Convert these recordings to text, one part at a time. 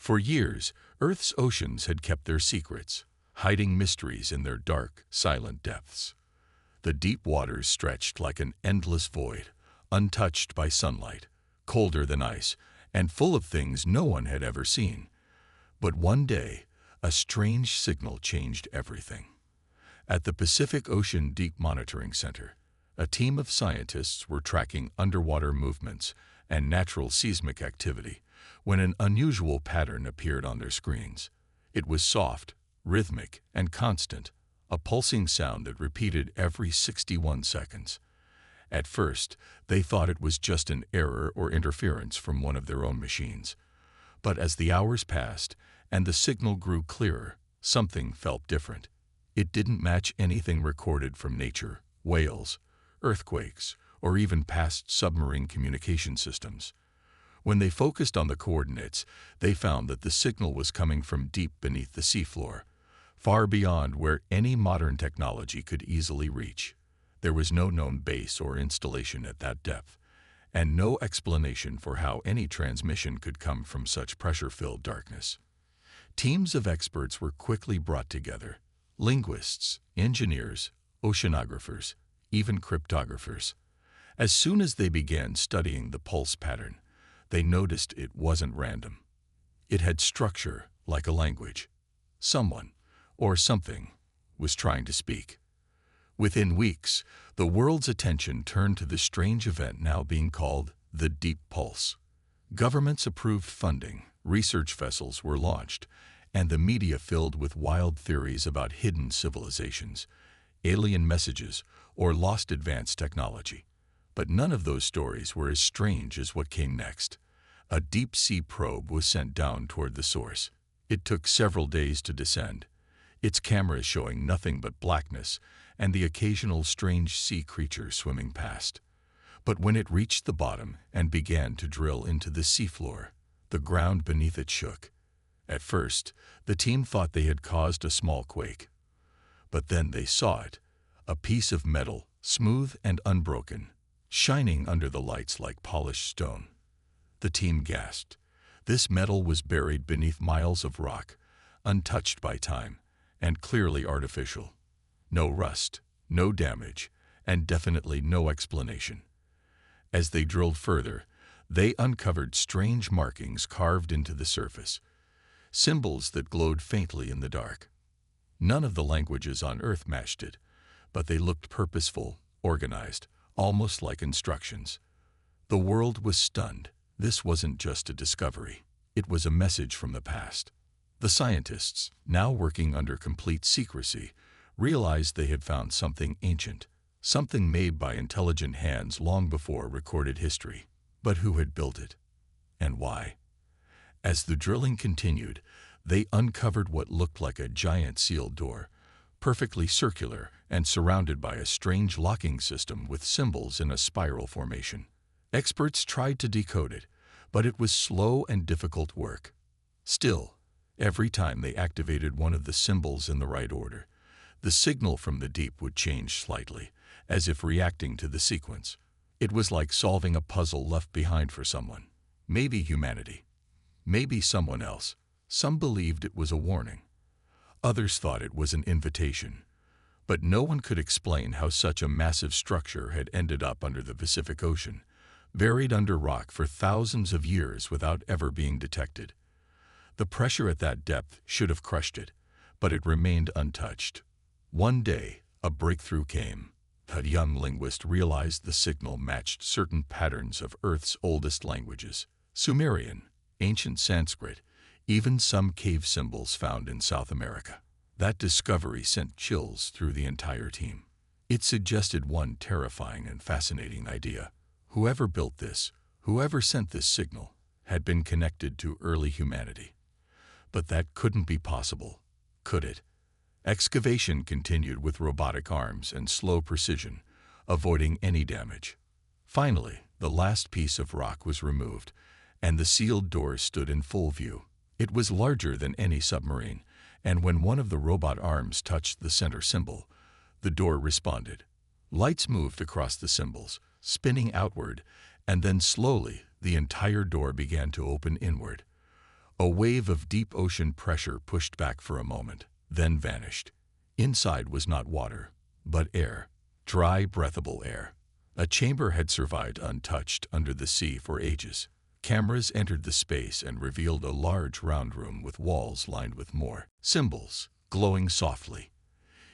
For years, Earth's oceans had kept their secrets, hiding mysteries in their dark, silent depths. The deep waters stretched like an endless void, untouched by sunlight, colder than ice, and full of things no one had ever seen. But one day, a strange signal changed everything. At the Pacific Ocean Deep Monitoring Center, a team of scientists were tracking underwater movements and natural seismic activity when an unusual pattern appeared on their screens. It was soft, rhythmic, and constant, a pulsing sound that repeated every 61 seconds. At first, they thought it was just an error or interference from one of their own machines. But as the hours passed and the signal grew clearer, something felt different. It didn't match anything recorded from nature, whales, earthquakes, or even past submarine communication systems. When they focused on the coordinates, they found that the signal was coming from deep beneath the seafloor, far beyond where any modern technology could easily reach. There was no known base or installation at that depth, and no explanation for how any transmission could come from such pressure-filled darkness. Teams of experts were quickly brought together: linguists, engineers, oceanographers, even cryptographers. As soon as they began studying the pulse pattern, they noticed it wasn't random. It had structure, like a language. Someone, or something, was trying to speak. Within weeks, the world's attention turned to the strange event now being called the Deep Pulse. Governments approved funding, research vessels were launched, and the media filled with wild theories about hidden civilizations, alien messages, or lost advanced technology. But none of those stories were as strange as what came next. A deep-sea probe was sent down toward the source. It took several days to descend, its cameras showing nothing but blackness and the occasional strange sea creature swimming past. But when it reached the bottom and began to drill into the seafloor, the ground beneath it shook. At first, the team thought they had caused a small quake. But then they saw it, a piece of metal, smooth and unbroken, shining under the lights like polished stone. The team gasped. This metal was buried beneath miles of rock, untouched by time, and clearly artificial. No rust, no damage, and definitely no explanation. As they drilled further, they uncovered strange markings carved into the surface, symbols that glowed faintly in the dark. None of the languages on Earth matched it, but they looked purposeful, organized, almost like instructions. The world was stunned. This wasn't just a discovery. It was a message from the past. The scientists, now working under complete secrecy, realized they had found something ancient, something made by intelligent hands long before recorded history. But who had built it? And why? As the drilling continued, they uncovered what looked like a giant sealed door, perfectly circular and surrounded by a strange locking system with symbols in a spiral formation. Experts tried to decode it, but it was slow and difficult work. Still, every time they activated one of the symbols in the right order, the signal from the deep would change slightly, as if reacting to the sequence. It was like solving a puzzle left behind for someone. Maybe humanity. Maybe someone else. Some believed it was a warning. Others thought it was an invitation. But no one could explain how such a massive structure had ended up under the Pacific Ocean, buried under rock for thousands of years without ever being detected. The pressure at that depth should have crushed it, but it remained untouched. One day, a breakthrough came. A young linguist realized the signal matched certain patterns of Earth's oldest languages: Sumerian, ancient Sanskrit, even some cave symbols found in South America. That discovery sent chills through the entire team. It suggested one terrifying and fascinating idea. Whoever built this, whoever sent this signal, had been connected to early humanity. But that couldn't be possible, could it? Excavation continued with robotic arms and slow precision, avoiding any damage. Finally, the last piece of rock was removed, and the sealed door stood in full view. It was larger than any submarine, and when one of the robot arms touched the center symbol, the door responded. Lights moved across the symbols, spinning outward, and then slowly the entire door began to open inward. A wave of deep ocean pressure pushed back for a moment, then vanished. Inside was not water, but air, dry, breathable air. A chamber had survived untouched under the sea for ages. Cameras entered the space and revealed a large round room with walls lined with more symbols, glowing softly.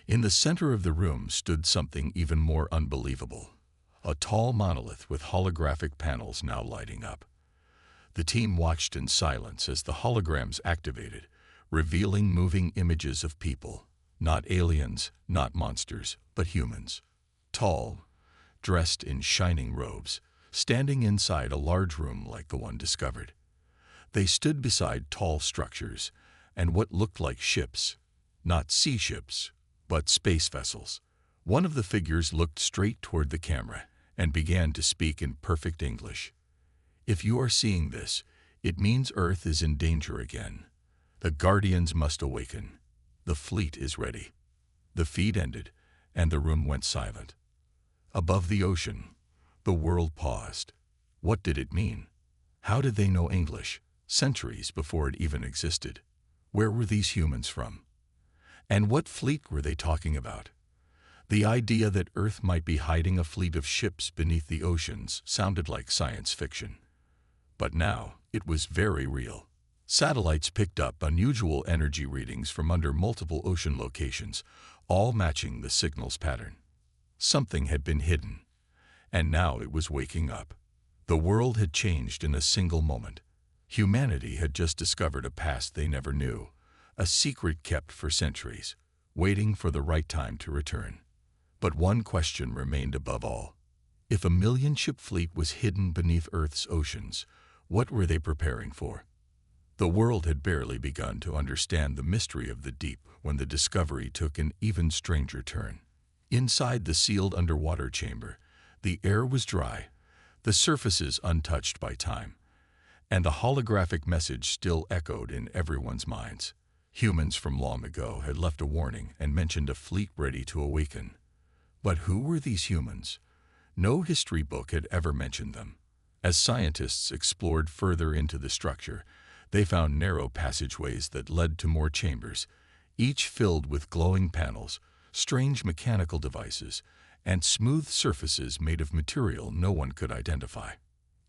In the center of the room stood something even more unbelievable. A tall monolith with holographic panels now lighting up. The team watched in silence as the holograms activated, revealing moving images of people. Not aliens, not monsters, but humans. Tall, dressed in shining robes, standing inside a large room like the one discovered. They stood beside tall structures and what looked like ships. Not sea ships, but space vessels. One of the figures looked straight toward the camera and began to speak in perfect English. "If you are seeing this, it means Earth is in danger again. The Guardians must awaken. The fleet is ready." The feed ended, and the room went silent. Above the ocean, the world paused. What did it mean? How did they know English, centuries before it even existed? Where were these humans from? And what fleet were they talking about? The idea that Earth might be hiding a fleet of ships beneath the oceans sounded like science fiction. But now, it was very real. Satellites picked up unusual energy readings from under multiple ocean locations, all matching the signal's pattern. Something had been hidden, and now it was waking up. The world had changed in a single moment. Humanity had just discovered a past they never knew, a secret kept for centuries, waiting for the right time to return. But one question remained above all. If a million-ship fleet was hidden beneath Earth's oceans, what were they preparing for? The world had barely begun to understand the mystery of the deep when the discovery took an even stranger turn. Inside the sealed underwater chamber, the air was dry, the surfaces untouched by time, and a holographic message still echoed in everyone's minds. Humans from long ago had left a warning and mentioned a fleet ready to awaken. But who were these humans? No history book had ever mentioned them. As scientists explored further into the structure, they found narrow passageways that led to more chambers, each filled with glowing panels, strange mechanical devices, and smooth surfaces made of material no one could identify.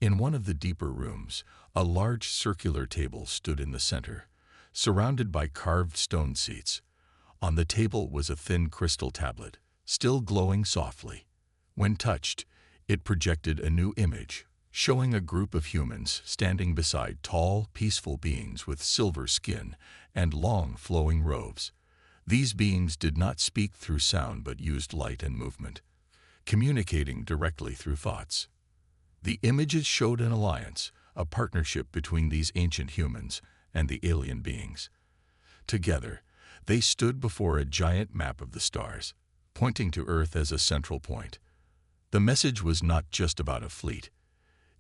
In one of the deeper rooms, a large circular table stood in the center, surrounded by carved stone seats. On the table was a thin crystal tablet, still glowing softly. When touched, it projected a new image, showing a group of humans standing beside tall, peaceful beings with silver skin and long, flowing robes. These beings did not speak through sound but used light and movement, communicating directly through thoughts. The images showed an alliance, a partnership between these ancient humans and the alien beings. Together, they stood before a giant map of the stars, pointing to Earth as a central point. The message was not just about a fleet.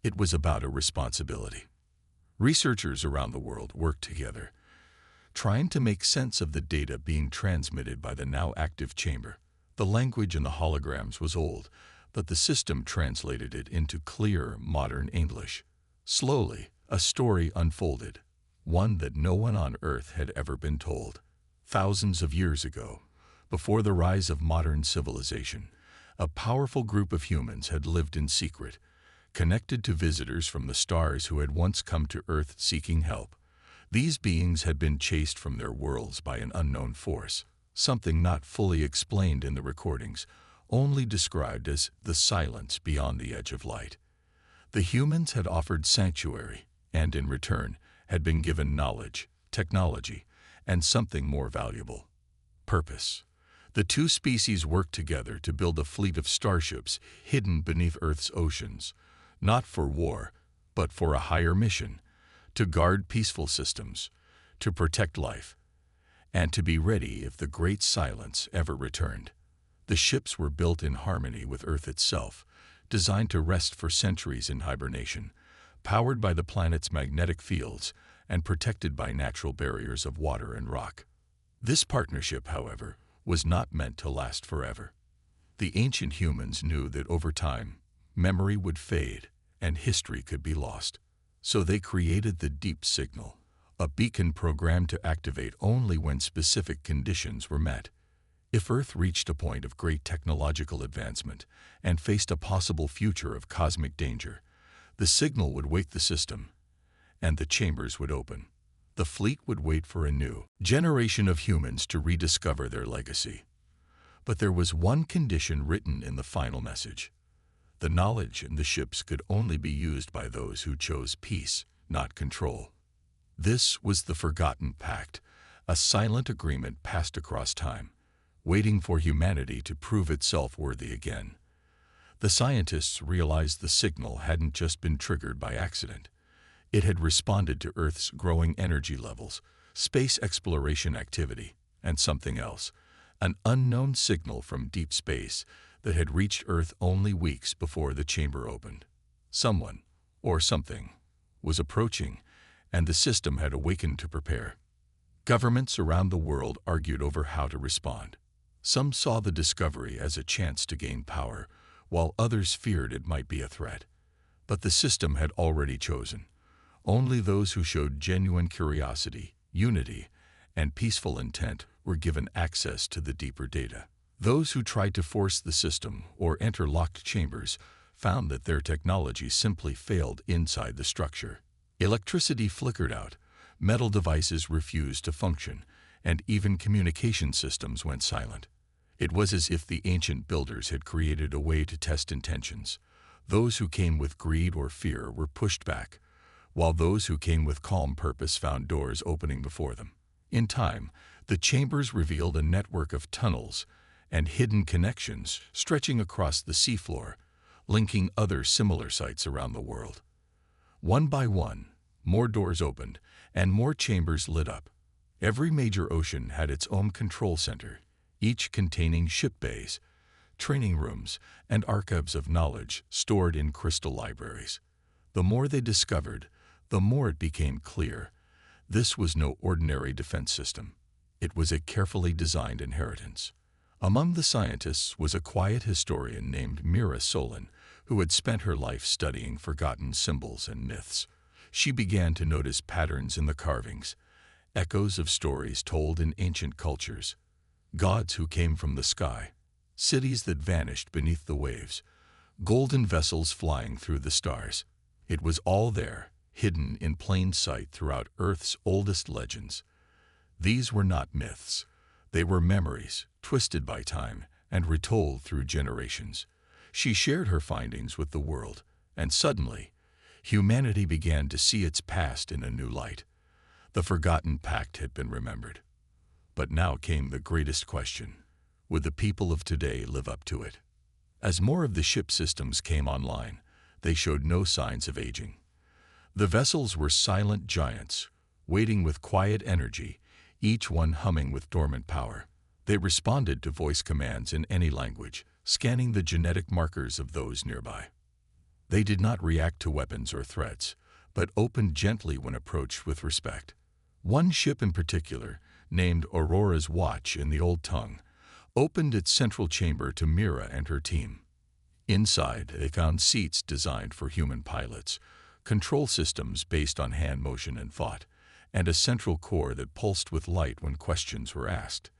It was about a responsibility. Researchers around the world worked together, trying to make sense of the data being transmitted by the now active chamber. The language in the holograms was old, but the system translated it into clear, modern English. Slowly, a story unfolded, one that no one on Earth had ever been told. Thousands of years ago, before the rise of modern civilization, a powerful group of humans had lived in secret, connected to visitors from the stars who had once come to Earth seeking help. These beings had been chased from their worlds by an unknown force, something not fully explained in the recordings, only described as the silence beyond the edge of light. The humans had offered sanctuary, and in return had been given knowledge, technology, and something more valuable: purpose. The two species worked together to build a fleet of starships hidden beneath Earth's oceans, not for war, but for a higher mission: to guard peaceful systems, to protect life, and to be ready if the great silence ever returned. The ships were built in harmony with Earth itself, designed to rest for centuries in hibernation, powered by the planet's magnetic fields and protected by natural barriers of water and rock. This partnership, however, was not meant to last forever. The ancient humans knew that over time, memory would fade and history could be lost. So they created the deep signal, a beacon programmed to activate only when specific conditions were met. If Earth reached a point of great technological advancement and faced a possible future of cosmic danger, the signal would wake the system, and the chambers would open. The fleet would wait for a new generation of humans to rediscover their legacy. But there was one condition written in the final message. The knowledge in the ships could only be used by those who chose peace, not control. This was the Forgotten Pact, a silent agreement passed across time, waiting for humanity to prove itself worthy again. The scientists realized the signal hadn't just been triggered by accident. It had responded to Earth's growing energy levels, space exploration activity, and something else, an unknown signal from deep space that had reached Earth only weeks before the chamber opened. Someone, or something, was approaching, and the system had awakened to prepare. Governments around the world argued over how to respond. Some saw the discovery as a chance to gain power, while others feared it might be a threat. But the system had already chosen. Only those who showed genuine curiosity, unity, and peaceful intent were given access to the deeper data. Those who tried to force the system or enter locked chambers found that their technology simply failed inside the structure. Electricity flickered out, metal devices refused to function, and even communication systems went silent. It was as if the ancient builders had created a way to test intentions. Those who came with greed or fear were pushed back, while those who came with calm purpose found doors opening before them. In time, the chambers revealed a network of tunnels and hidden connections stretching across the seafloor, linking other similar sites around the world. One by one, more doors opened and more chambers lit up. Every major ocean had its own control center, each containing ship bays, training rooms, and archives of knowledge stored in crystal libraries. The more they discovered, the more it became clear. This was no ordinary defense system. It was a carefully designed inheritance. Among the scientists was a quiet historian named Mira Solon, who had spent her life studying forgotten symbols and myths. She began to notice patterns in the carvings, echoes of stories told in ancient cultures, gods who came from the sky, cities that vanished beneath the waves, golden vessels flying through the stars. It was all there, hidden in plain sight throughout Earth's oldest legends. These were not myths. They were memories, twisted by time and retold through generations. She shared her findings with the world, and suddenly, humanity began to see its past in a new light. The Forgotten Pact had been remembered. But now came the greatest question. Would the people of today live up to it? As more of the ship systems came online, they showed no signs of aging. The vessels were silent giants, waiting with quiet energy, each one humming with dormant power. They responded to voice commands in any language, scanning the genetic markers of those nearby. They did not react to weapons or threats, but opened gently when approached with respect. One ship in particular, named Aurora's Watch in the Old Tongue, opened its central chamber to Mira and her team. Inside, they found seats designed for human pilots, control systems based on hand motion and thought, and a central core that pulsed with light when questions were asked.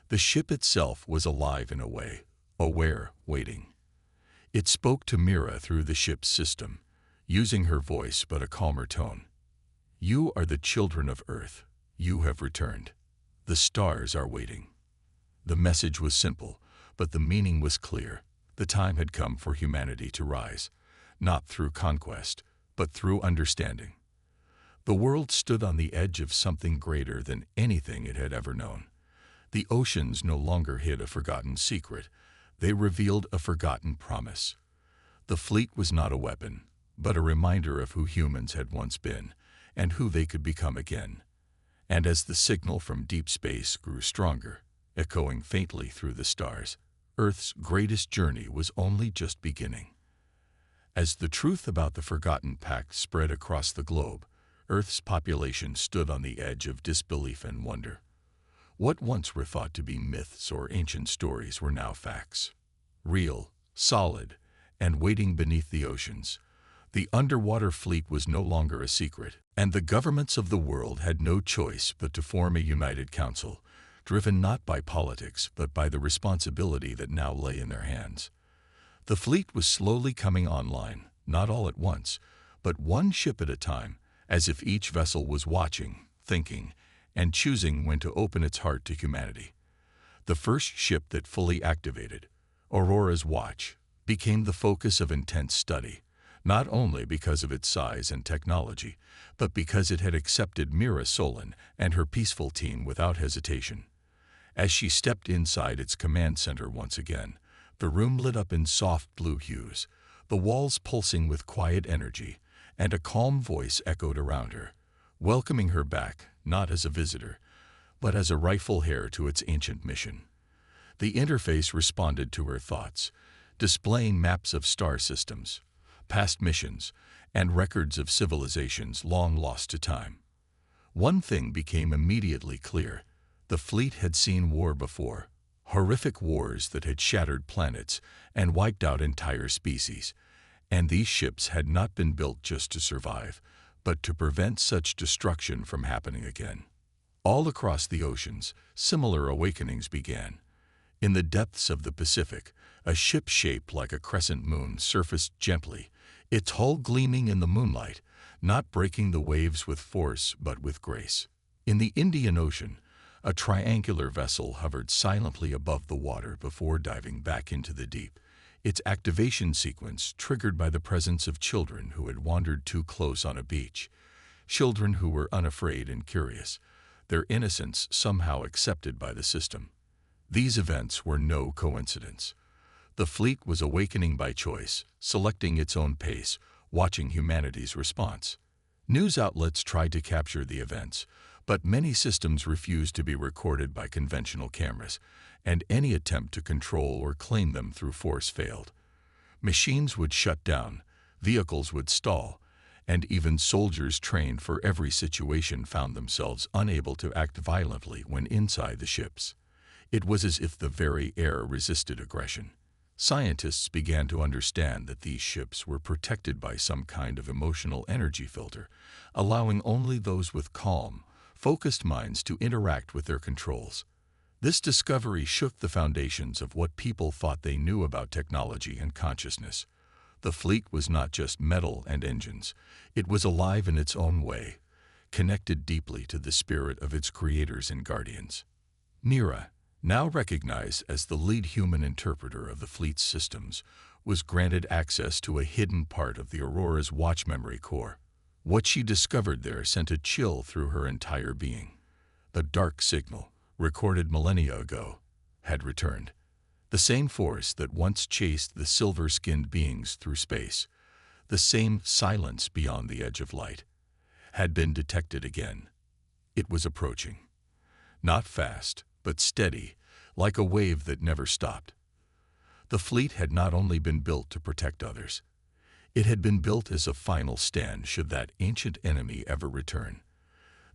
The ship itself was alive in a way, aware, waiting. It spoke to Mira through the ship's system, using her voice but a calmer tone. "You are the children of Earth. You have returned. The stars are waiting." The message was simple, but the meaning was clear. The time had come for humanity to rise, not through conquest, but through understanding. The world stood on the edge of something greater than anything it had ever known. The oceans no longer hid a forgotten secret. They revealed a forgotten promise. The fleet was not a weapon, but a reminder of who humans had once been and who they could become again. And as the signal from deep space grew stronger, echoing faintly through the stars, Earth's greatest journey was only just beginning. As the truth about the Forgotten Pact spread across the globe, Earth's population stood on the edge of disbelief and wonder. What once were thought to be myths or ancient stories were now facts. Real, solid, and waiting beneath the oceans. The underwater fleet was no longer a secret, and the governments of the world had no choice but to form a united council, driven not by politics but by the responsibility that now lay in their hands. The fleet was slowly coming online, not all at once, but one ship at a time, as if each vessel was watching, thinking, and choosing when to open its heart to humanity. The first ship that fully activated, Aurora's Watch, became the focus of intense study, not only because of its size and technology, but because it had accepted Mira Solon and her peaceful team without hesitation. As she stepped inside its command center once again, the room lit up in soft blue hues, the walls pulsing with quiet energy, and a calm voice echoed around her, welcoming her back, not as a visitor, but as a rightful heir to its ancient mission. The interface responded to her thoughts, displaying maps of star systems, past missions, and records of civilizations long lost to time. One thing became immediately clear. The fleet had seen war before, horrific wars that had shattered planets and wiped out entire species, and these ships had not been built just to survive, but to prevent such destruction from happening again. All across the oceans, similar awakenings began. In the depths of the Pacific, a ship shaped like a crescent moon surfaced gently, its hull gleaming in the moonlight, not breaking the waves with force but with grace. In the Indian Ocean, a triangular vessel hovered silently above the water before diving back into the deep, its activation sequence triggered by the presence of children who had wandered too close on a beach, children who were unafraid and curious, their innocence somehow accepted by the system. These events were no coincidence. The fleet was awakening by choice, selecting its own pace, watching humanity's response. News outlets tried to capture the events, but many systems refused to be recorded by conventional cameras, and any attempt to control or claim them through force failed. Machines would shut down, vehicles would stall, and even soldiers trained for every situation found themselves unable to act violently when inside the ships. It was as if the very air resisted aggression. Scientists began to understand that these ships were protected by some kind of emotional energy filter, allowing only those with calm, focused minds to interact with their controls. This discovery shook the foundations of what people thought they knew about technology and consciousness. The fleet was not just metal and engines. It was alive in its own way, connected deeply to the spirit of its creators and guardians. Mira, now recognized as the lead human interpreter of the fleet's systems, was granted access to a hidden part of the Aurora's watch memory core. What she discovered there sent a chill through her entire being. The dark signal, recorded millennia ago, had returned. The same force that once chased the silver-skinned beings through space, the same silence beyond the edge of light, had been detected again. It was approaching. Not fast, but steady, like a wave that never stopped. The fleet had not only been built to protect others, it had been built as a final stand should that ancient enemy ever return.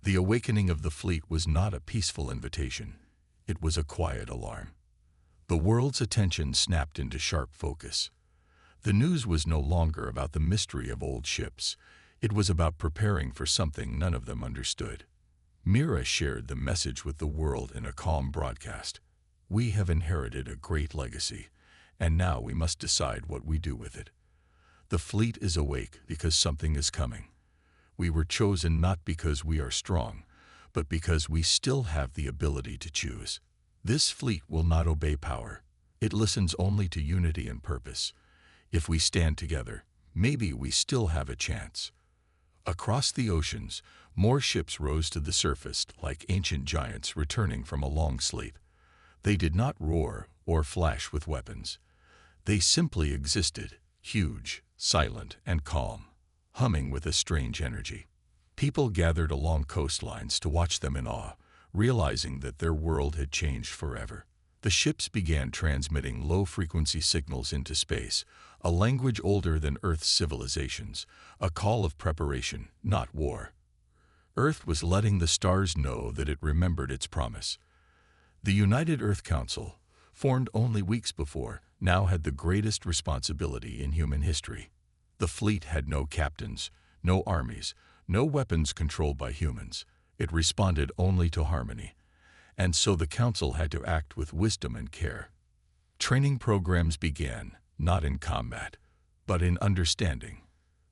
The awakening of the fleet was not a peaceful invitation. It was a quiet alarm. The world's attention snapped into sharp focus. The news was no longer about the mystery of old ships. It was about preparing for something none of them understood. Mira shared the message with the world in a calm broadcast. We have inherited a great legacy, and now we must decide what we do with it. The fleet is awake because something is coming. We were chosen not because we are strong, but because we still have the ability to choose. This fleet will not obey power. It listens only to unity and purpose. If we stand together, maybe we still have a chance. Across the oceans, more ships rose to the surface like ancient giants returning from a long sleep. They did not roar or flash with weapons. They simply existed, huge, silent, and calm, humming with a strange energy. People gathered along coastlines to watch them in awe, realizing that their world had changed forever. The ships began transmitting low-frequency signals into space, a language older than Earth's civilizations, a call of preparation, not war. Earth was letting the stars know that it remembered its promise. The United Earth Council, formed only weeks before, now had the greatest responsibility in human history. The fleet had no captains, no armies, no weapons controlled by humans. It responded only to harmony. And so the council had to act with wisdom and care. Training programs began, not in combat, but in understanding.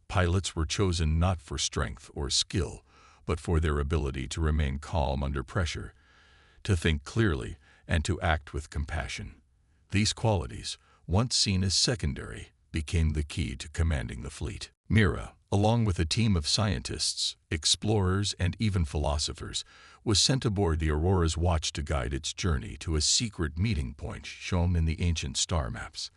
Pilots were chosen not for strength or skill, but for their ability to remain calm under pressure, to think clearly, and to act with compassion. These qualities, once seen as secondary, became the key to commanding the fleet. Mira, along with a team of scientists, explorers, and even philosophers, was sent aboard the Aurora's watch to guide its journey to a secret meeting point shown in the ancient star maps.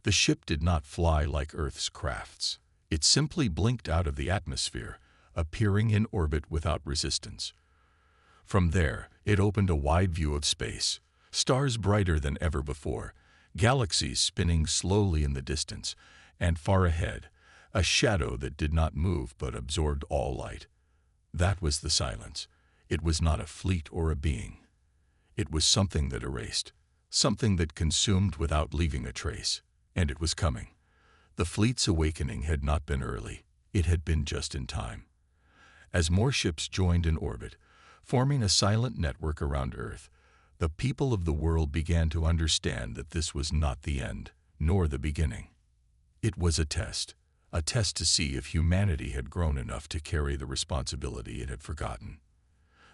The ship did not fly like Earth's crafts. It simply blinked out of the atmosphere, appearing in orbit without resistance. From there, it opened a wide view of space, stars brighter than ever before, galaxies spinning slowly in the distance, and far ahead, a shadow that did not move but absorbed all light. That was the silence. It was not a fleet or a being. It was something that erased, something that consumed without leaving a trace. And it was coming. The fleet's awakening had not been early. It had been just in time. As more ships joined in orbit, forming a silent network around Earth, the people of the world began to understand that this was not the end, nor the beginning. It was a test to see if humanity had grown enough to carry the responsibility it had forgotten.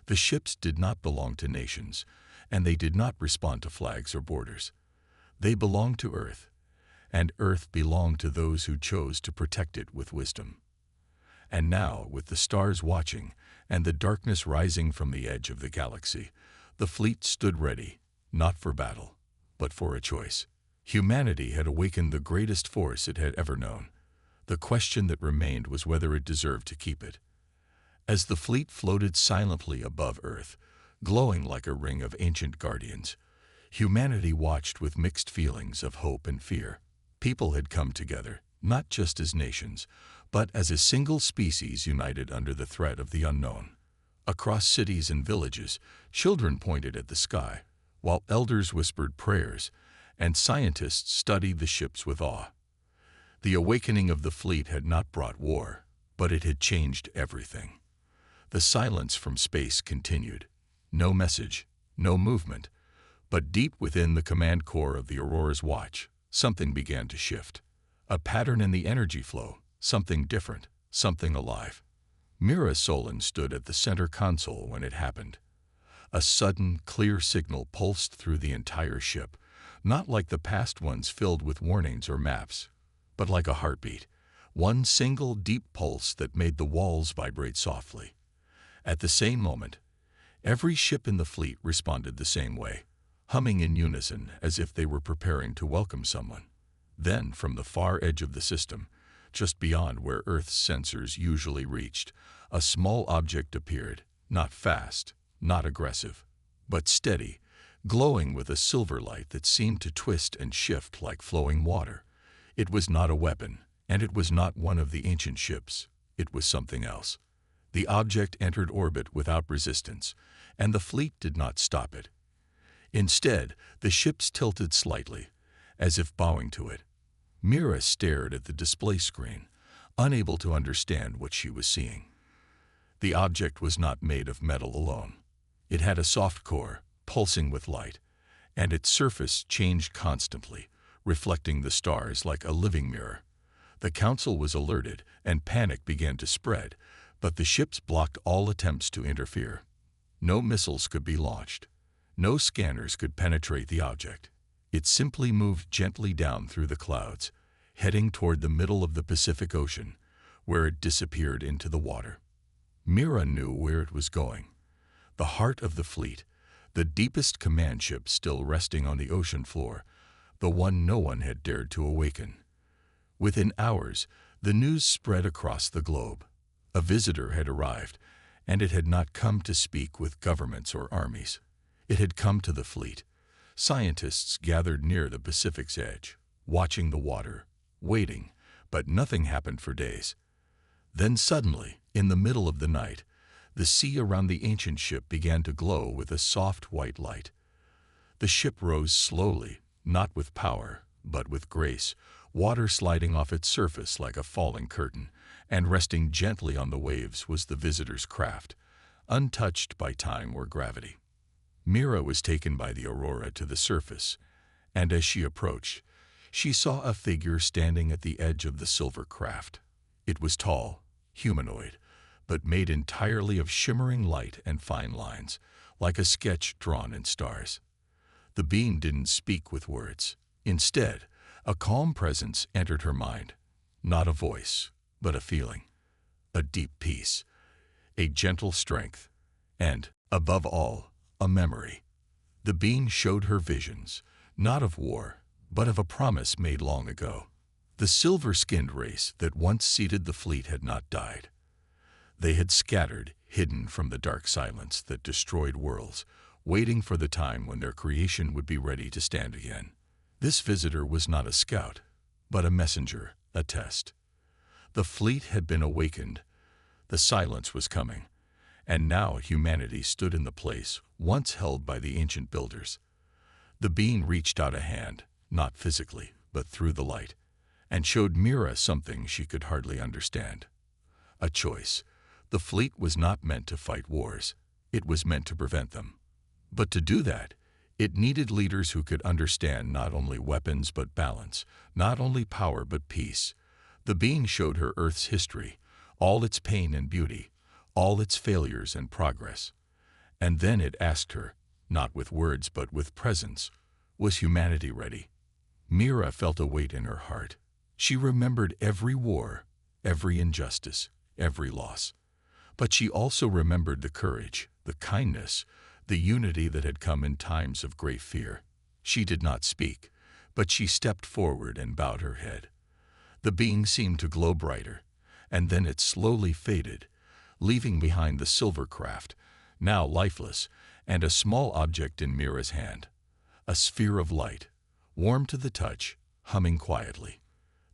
The ships did not belong to nations, and they did not respond to flags or borders. They belonged to Earth, and Earth belonged to those who chose to protect it with wisdom. And now, with the stars watching and the darkness rising from the edge of the galaxy, the fleet stood ready, not for battle, but for a choice. Humanity had awakened the greatest force it had ever known. The question that remained was whether it deserved to keep it. As the fleet floated silently above Earth, glowing like a ring of ancient guardians, humanity watched with mixed feelings of hope and fear. People had come together, not just as nations, but as a single species united under the threat of the unknown. Across cities and villages, children pointed at the sky, while elders whispered prayers, and scientists studied the ships with awe. The awakening of the fleet had not brought war, but it had changed everything. The silence from space continued. No message, no movement, but deep within the command core of the Aurora's watch, something began to shift. A pattern in the energy flow, something different, something alive. Mira Solon stood at the center console when it happened. A sudden, clear signal pulsed through the entire ship, not like the past ones filled with warnings or maps, but like a heartbeat, one single deep pulse that made the walls vibrate softly. At the same moment, every ship in the fleet responded the same way, humming in unison as if they were preparing to welcome someone. Then, from the far edge of the system, just beyond where Earth's sensors usually reached, a small object appeared, not fast, not aggressive, but steady, glowing with a silver light that seemed to twist and shift like flowing water. It was not a weapon, and it was not one of the ancient ships. It was something else. The object entered orbit without resistance, and the fleet did not stop it. Instead, the ships tilted slightly, as if bowing to it. Mira stared at the display screen, unable to understand what she was seeing. The object was not made of metal alone. It had a soft core, pulsing with light, and its surface changed constantly, reflecting the stars like a living mirror. The council was alerted, and panic began to spread, but the ships blocked all attempts to interfere. No missiles could be launched. No scanners could penetrate the object. It simply moved gently down through the clouds, heading toward the middle of the Pacific Ocean, where it disappeared into the water. Mira knew where it was going. The heart of the fleet, the deepest command ship still resting on the ocean floor, the one no one had dared to awaken. Within hours, the news spread across the globe. A visitor had arrived, and it had not come to speak with governments or armies. It had come to the fleet. Scientists gathered near the Pacific's edge, watching the water, waiting, but nothing happened for days. Then suddenly, in the middle of the night, the sea around the ancient ship began to glow with a soft white light. The ship rose slowly, not with power, but with grace, water sliding off its surface like a falling curtain, and resting gently on the waves was the visitor's craft, untouched by time or gravity. Mira was taken by the aurora to the surface, and as she approached, she saw a figure standing at the edge of the silver craft. It was tall, humanoid, but made entirely of shimmering light and fine lines, like a sketch drawn in stars. The being didn't speak with words. Instead, a calm presence entered her mind. Not a voice, but a feeling. A deep peace, a gentle strength, and, above all, a memory. The being showed her visions, not of war, but of a promise made long ago. The silver-skinned race that once seated the fleet had not died. They had scattered, hidden from the dark silence that destroyed worlds, waiting for the time when their creation would be ready to stand again. This visitor was not a scout, but a messenger, a test. The fleet had been awakened, the silence was coming, and now humanity stood in the place once held by the ancient builders. The being reached out a hand, not physically, but through the light, and showed Mira something she could hardly understand. A choice. The fleet was not meant to fight wars, it was meant to prevent them. But to do that, it needed leaders who could understand not only weapons but balance, not only power but peace. The being showed her Earth's history, all its pain and beauty, all its failures and progress. And then it asked her, not with words but with presence, was humanity ready? Mira felt a weight in her heart. She remembered every war, every injustice, every loss. But she also remembered the courage, the kindness, the unity that had come in times of great fear. She did not speak, but she stepped forward and bowed her head. The being seemed to glow brighter, and then it slowly faded, leaving behind the silver craft, now lifeless, and a small object in Mira's hand. A sphere of light, warm to the touch, humming quietly.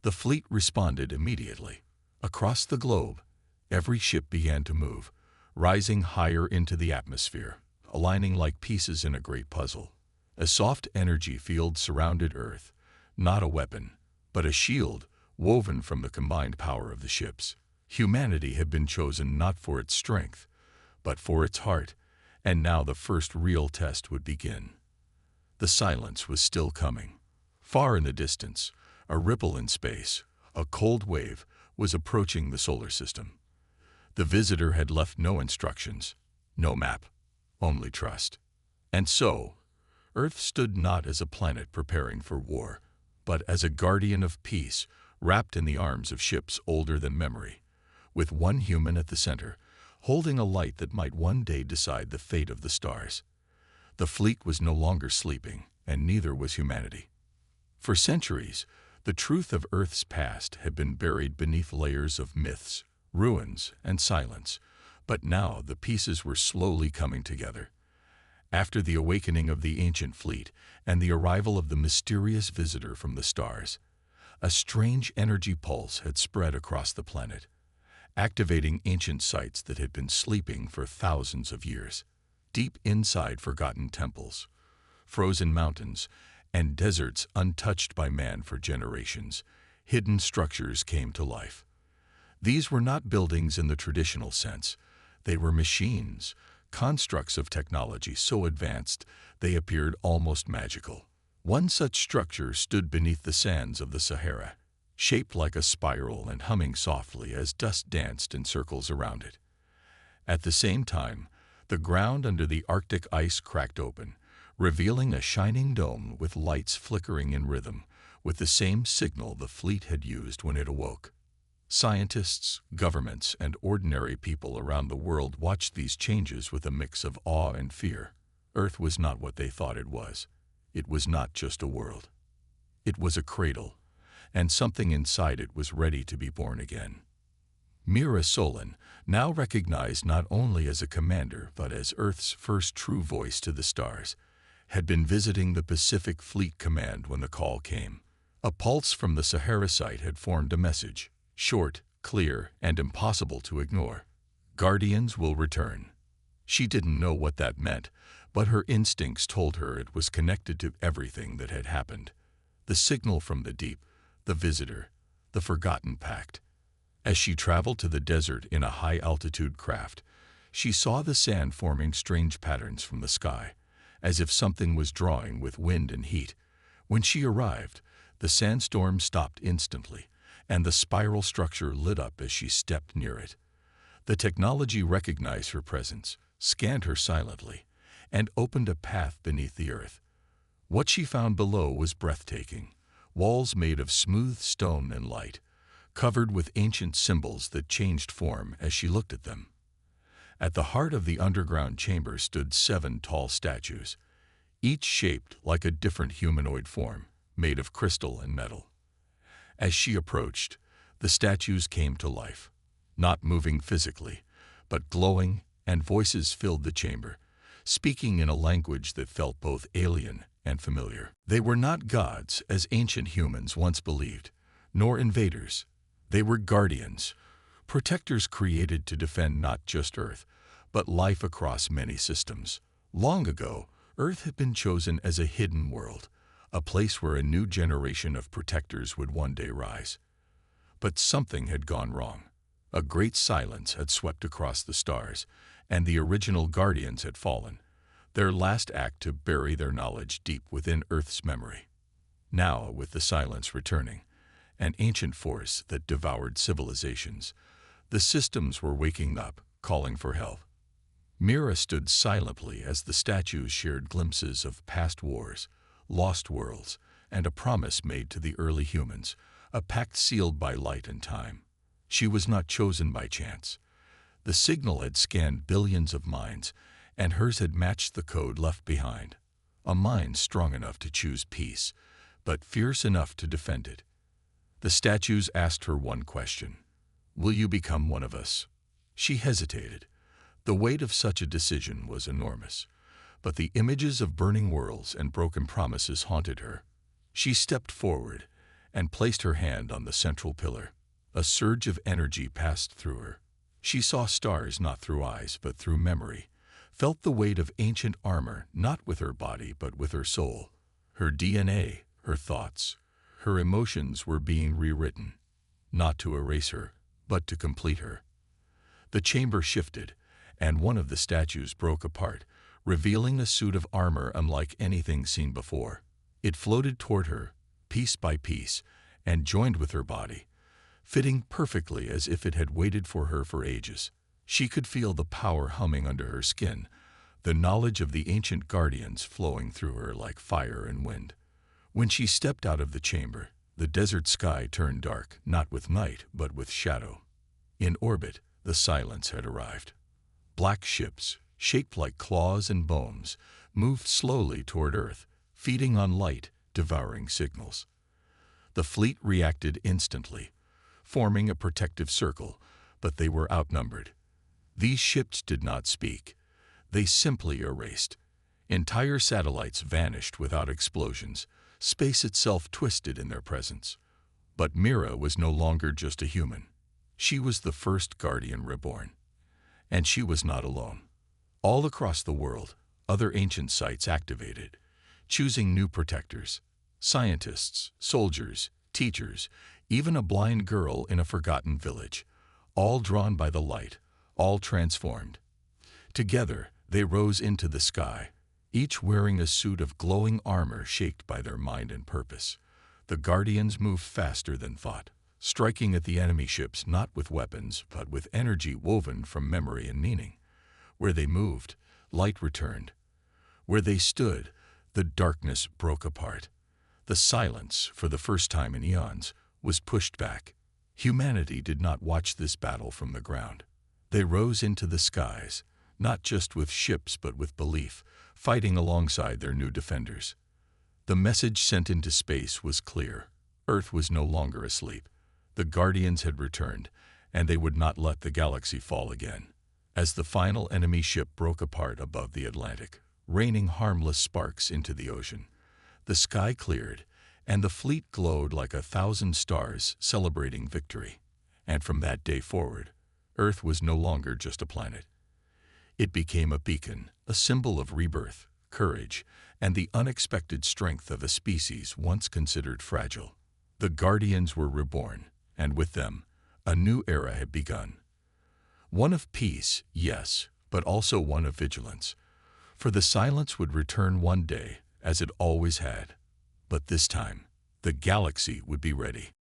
The fleet responded immediately. Across the globe, every ship began to move, rising higher into the atmosphere, aligning like pieces in a great puzzle. A soft energy field surrounded Earth, not a weapon, but a shield woven from the combined power of the ships. Humanity had been chosen not for its strength, but for its heart, and now the first real test would begin. The silence was still coming. Far in the distance, a ripple in space, a cold wave, was approaching the solar system. The visitor had left no instructions, no map, only trust. And so, Earth stood not as a planet preparing for war, but as a guardian of peace, wrapped in the arms of ships older than memory, with one human at the center, holding a light that might one day decide the fate of the stars. The fleet was no longer sleeping, and neither was humanity. For centuries, the truth of Earth's past had been buried beneath layers of myths, ruins, and silence, but now the pieces were slowly coming together. After the awakening of the ancient fleet and the arrival of the mysterious visitor from the stars, a strange energy pulse had spread across the planet, activating ancient sites that had been sleeping for thousands of years. Deep inside forgotten temples, frozen mountains, and deserts untouched by man for generations, hidden structures came to life. These were not buildings in the traditional sense. They were machines, constructs of technology so advanced they appeared almost magical. One such structure stood beneath the sands of the Sahara, shaped like a spiral and humming softly as dust danced in circles around it. At the same time, the ground under the Arctic ice cracked open, revealing a shining dome with lights flickering in rhythm, with the same signal the fleet had used when it awoke. Scientists, governments, and ordinary people around the world watched these changes with a mix of awe and fear. Earth was not what they thought it was. It was not just a world. It was a cradle, and something inside it was ready to be born again. Mira Solon, now recognized not only as a commander but as Earth's first true voice to the stars, had been visiting the Pacific Fleet Command when the call came. A pulse from the Sahara site had formed a message, short, clear, and impossible to ignore. Guardians will return. She didn't know what that meant, but her instincts told her it was connected to everything that had happened. The signal from the deep, the visitor, the forgotten pact. As she traveled to the desert in a high-altitude craft, she saw the sand forming strange patterns from the sky, as if something was drawing with wind and heat. When she arrived, the sandstorm stopped instantly, and the spiral structure lit up as she stepped near it. The technology recognized her presence, scanned her silently, and opened a path beneath the earth. What she found below was breathtaking. Walls made of smooth stone and light, covered with ancient symbols that changed form as she looked at them. At the heart of the underground chamber stood 7 tall statues, each shaped like a different humanoid form, made of crystal and metal. As she approached, the statues came to life, not moving physically, but glowing, and voices filled the chamber, speaking in a language that felt both alien and familiar. They were not gods as ancient humans once believed, nor invaders. They were guardians, protectors created to defend not just Earth, but life across many systems. Long ago, Earth had been chosen as a hidden world, a place where a new generation of protectors would one day rise. But something had gone wrong. A great silence had swept across the stars, and the original guardians had fallen, their last act to bury their knowledge deep within Earth's memory. Now, with the silence returning, an ancient force that devoured civilizations, the systems were waking up, calling for help. Mira stood silently as the statues shared glimpses of past wars, lost worlds, and a promise made to the early humans, a pact sealed by light and time. She was not chosen by chance. The signal had scanned billions of minds, and hers had matched the code left behind. A mind strong enough to choose peace, but fierce enough to defend it. The statues asked her one question: "Will you become one of us?" She hesitated. The weight of such a decision was enormous, but the images of burning worlds and broken promises haunted her. She stepped forward and placed her hand on the central pillar. A surge of energy passed through her. She saw stars not through eyes but through memory, felt the weight of ancient armor not with her body but with her soul. Her DNA, her thoughts, her emotions were being rewritten, not to erase her, but to complete her. The chamber shifted, and one of the statues broke apart, revealing a suit of armor unlike anything seen before. It floated toward her, piece by piece, and joined with her body, fitting perfectly as if it had waited for her for ages. She could feel the power humming under her skin, the knowledge of the ancient guardians flowing through her like fire and wind. When she stepped out of the chamber, the desert sky turned dark, not with night, but with shadow. In orbit, the silence had arrived. Black ships, shaped like claws and bones, moved slowly toward Earth, feeding on light, devouring signals. The fleet reacted instantly, forming a protective circle, but they were outnumbered. These ships did not speak. They simply erased. Entire satellites vanished without explosions, space itself twisted in their presence. But Mira was no longer just a human. She was the first guardian reborn. And she was not alone. All across the world, other ancient sites activated, choosing new protectors: scientists, soldiers, teachers, even a blind girl in a forgotten village, all drawn by the light, all transformed. Together, they rose into the sky, each wearing a suit of glowing armor shaped by their mind and purpose. The guardians moved faster than thought, striking at the enemy ships not with weapons, but with energy woven from memory and meaning. Where they moved, light returned. Where they stood, the darkness broke apart. The silence, for the first time in eons, was pushed back. Humanity did not watch this battle from the ground. They rose into the skies, not just with ships but with belief, fighting alongside their new defenders. The message sent into space was clear. Earth was no longer asleep. The Guardians had returned, and they would not let the galaxy fall again. As the final enemy ship broke apart above the Atlantic, raining harmless sparks into the ocean, the sky cleared, and the fleet glowed like 1,000 stars celebrating victory. And from that day forward, Earth was no longer just a planet. It became a beacon, a symbol of rebirth, courage, and the unexpected strength of a species once considered fragile. The Guardians were reborn, and with them, a new era had begun. One of peace, yes, but also one of vigilance. For the silence would return one day, as it always had. But this time, the galaxy would be ready.